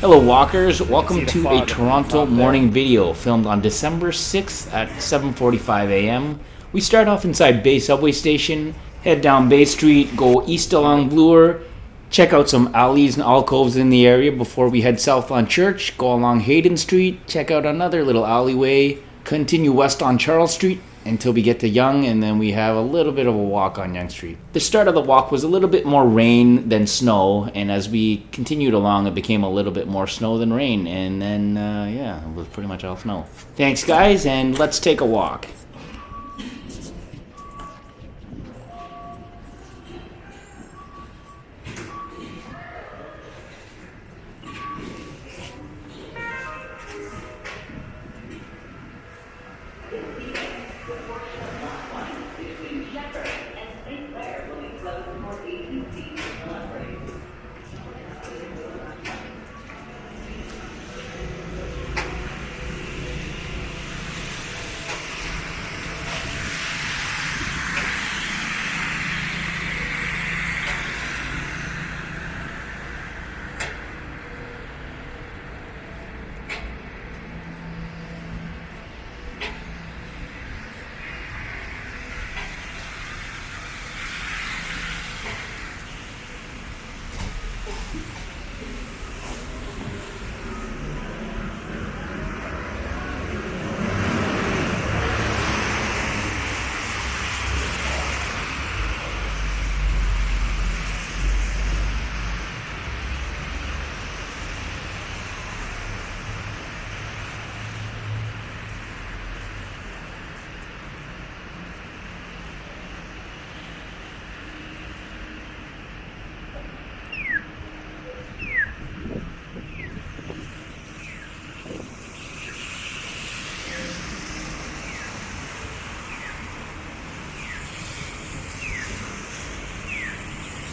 Hello walkers, I can see welcome the to a fog up on the Toronto top there. morning video filmed on December 6th at 7:45 a.m. We start off inside Bay Subway Station, head down Bay Street, go east along Bloor, check out some alleys and alcoves in the area before we head south on Church, go along Hayden Street, check out another little alleyway, continue west on Charles Street until we get to Yonge, and then we have a little bit of a walk on Yonge Street. The start of the walk was a little bit more rain than snow, and as we continued along, it became a little bit more snow than rain, and then, it was pretty much all snow. Thanks, guys, and let's take a walk.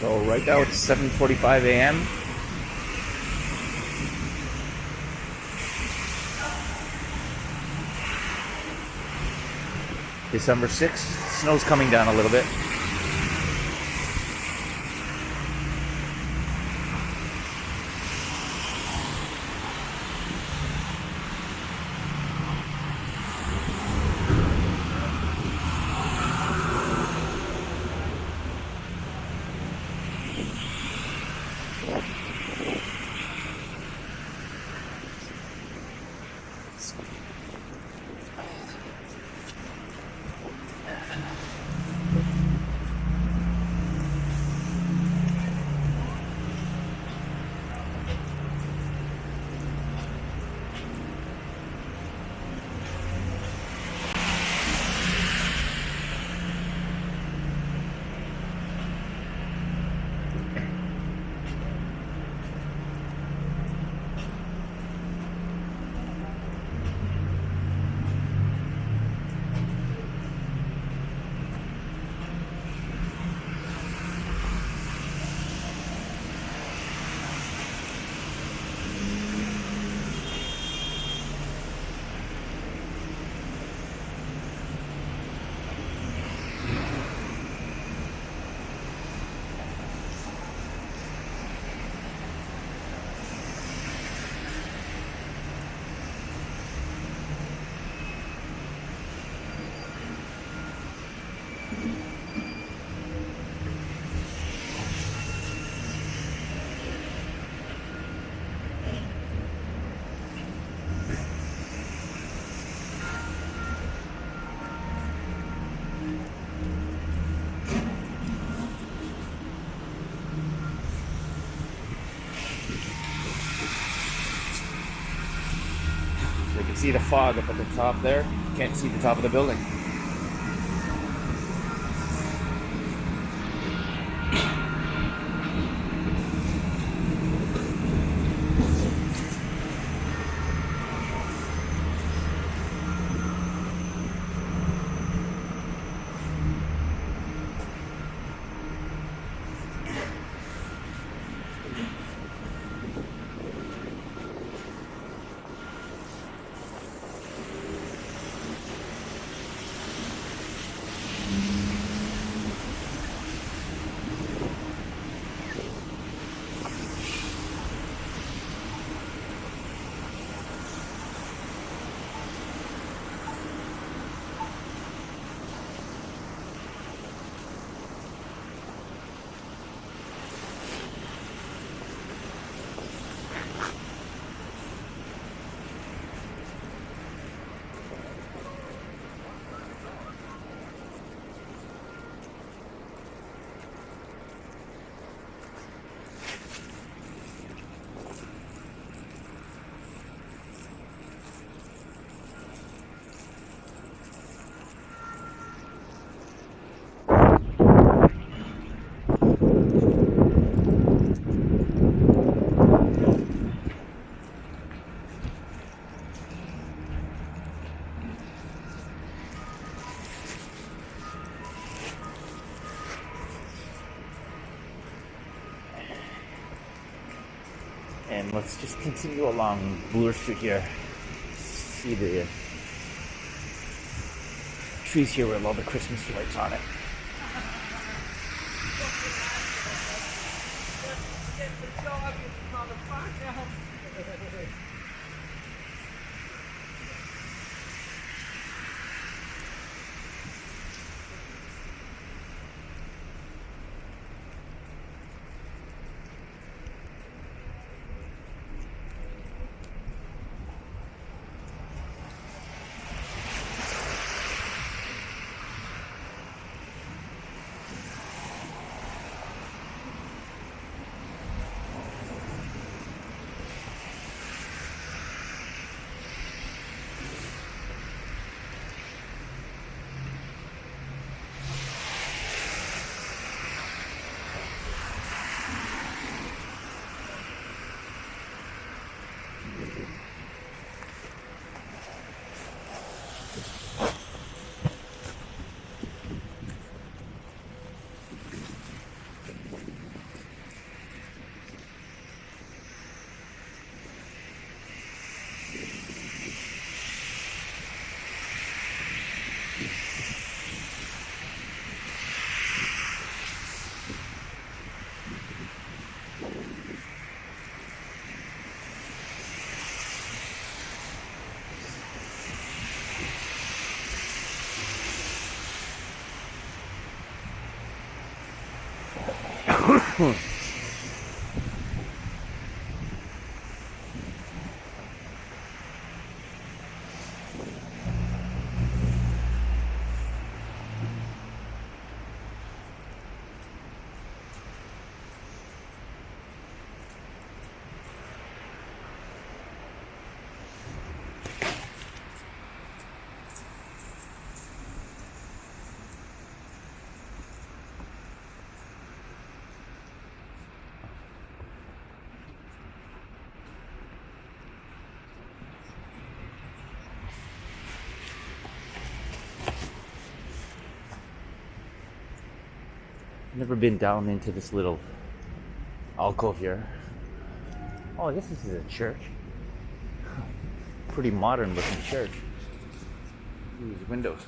So right now it's 7:45 a.m. December 6th. Snow's coming down a little bit. So you can see the fog up at the top there. Can't see the top of the building. let's just continue along Bloor Street here. See the trees here with all the Christmas lights on it. Never been down into this little alcove here. Oh, I guess this is a church. Pretty modern looking church. These windows.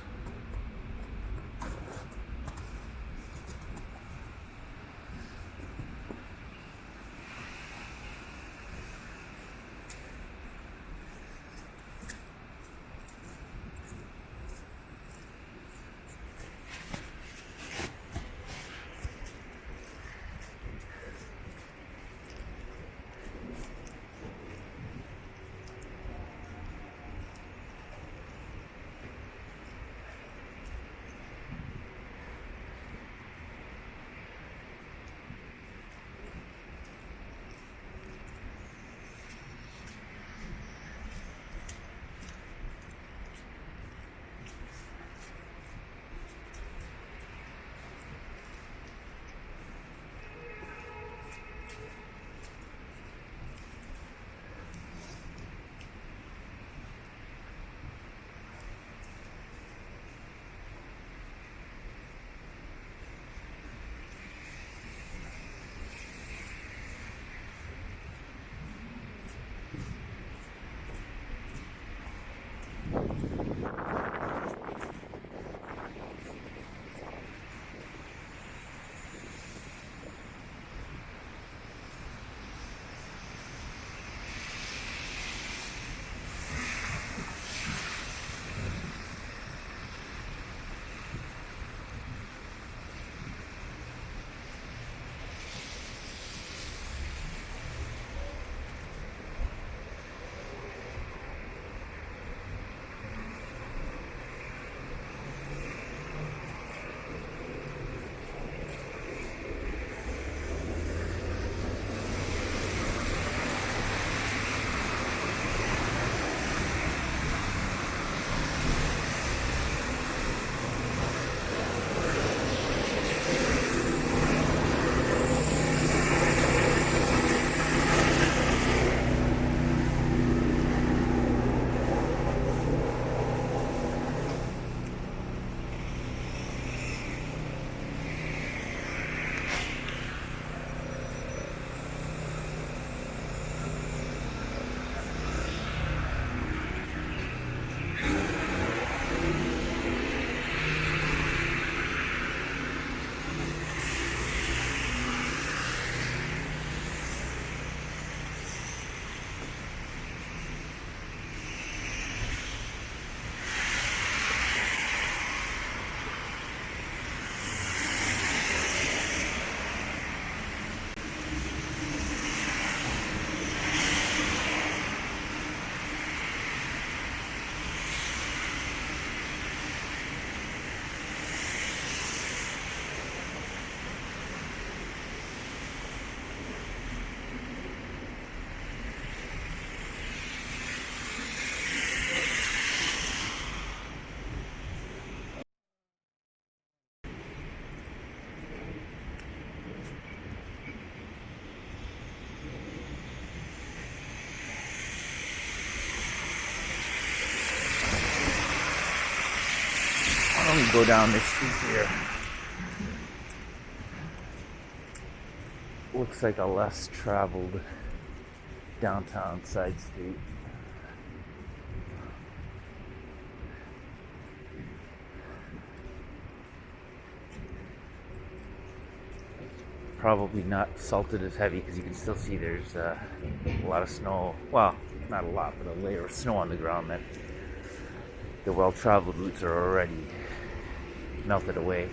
me go down this street here. Looks like a less traveled downtown side street. Probably not salted as heavy because you can still see there's a lot of snow. Well, not a lot, but a layer of snow on the ground that the well-traveled routes are already melted away.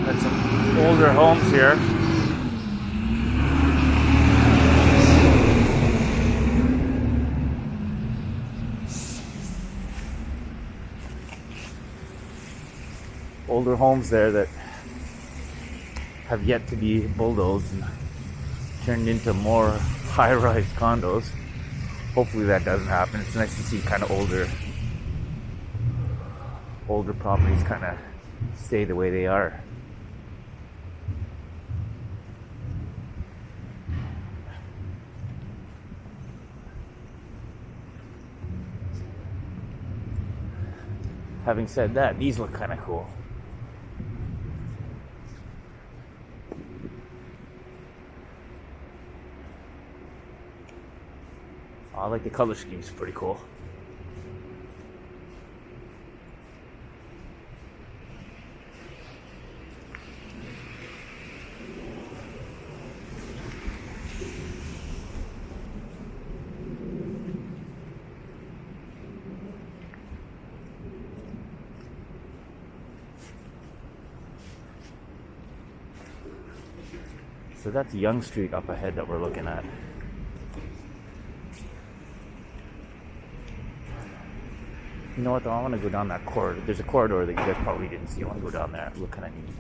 Got some older homes here. Older homes there that have yet to be bulldozed and turned into more high-rise condos. Hopefully that doesn't happen. It's nice to see kind of older properties kind of stay the way they are. Having said that, these look kind of cool. I like the color scheme, it's pretty cool. So that's Yonge Street up ahead that we're looking at. You know what though, I want to go down that corridor. There's a corridor that you guys probably didn't see. I want to go down there. Look kind of neat.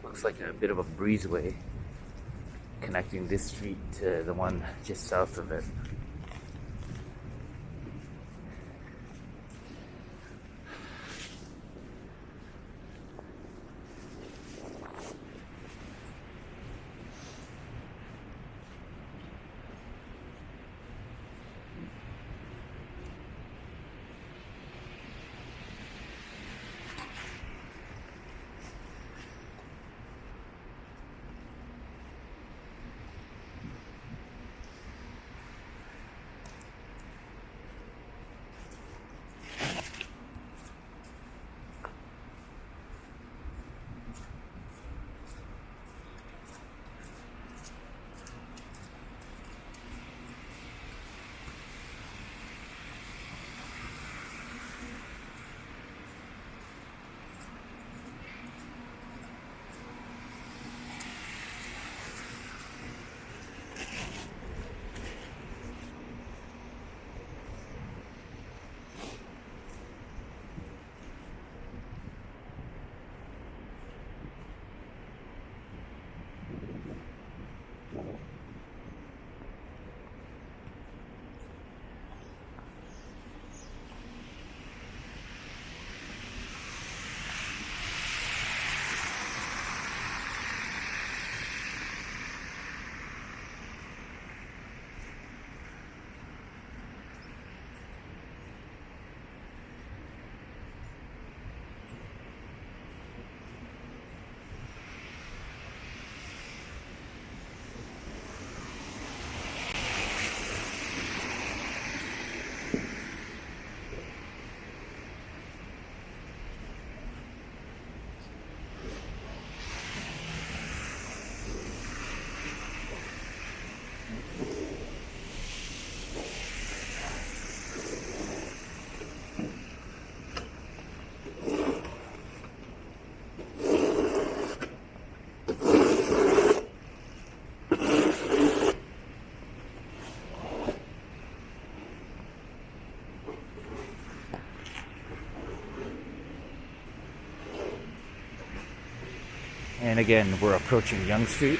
Looks like a bit of a breezeway connecting this street to the one just south of it. And again, we're approaching Yonge Street.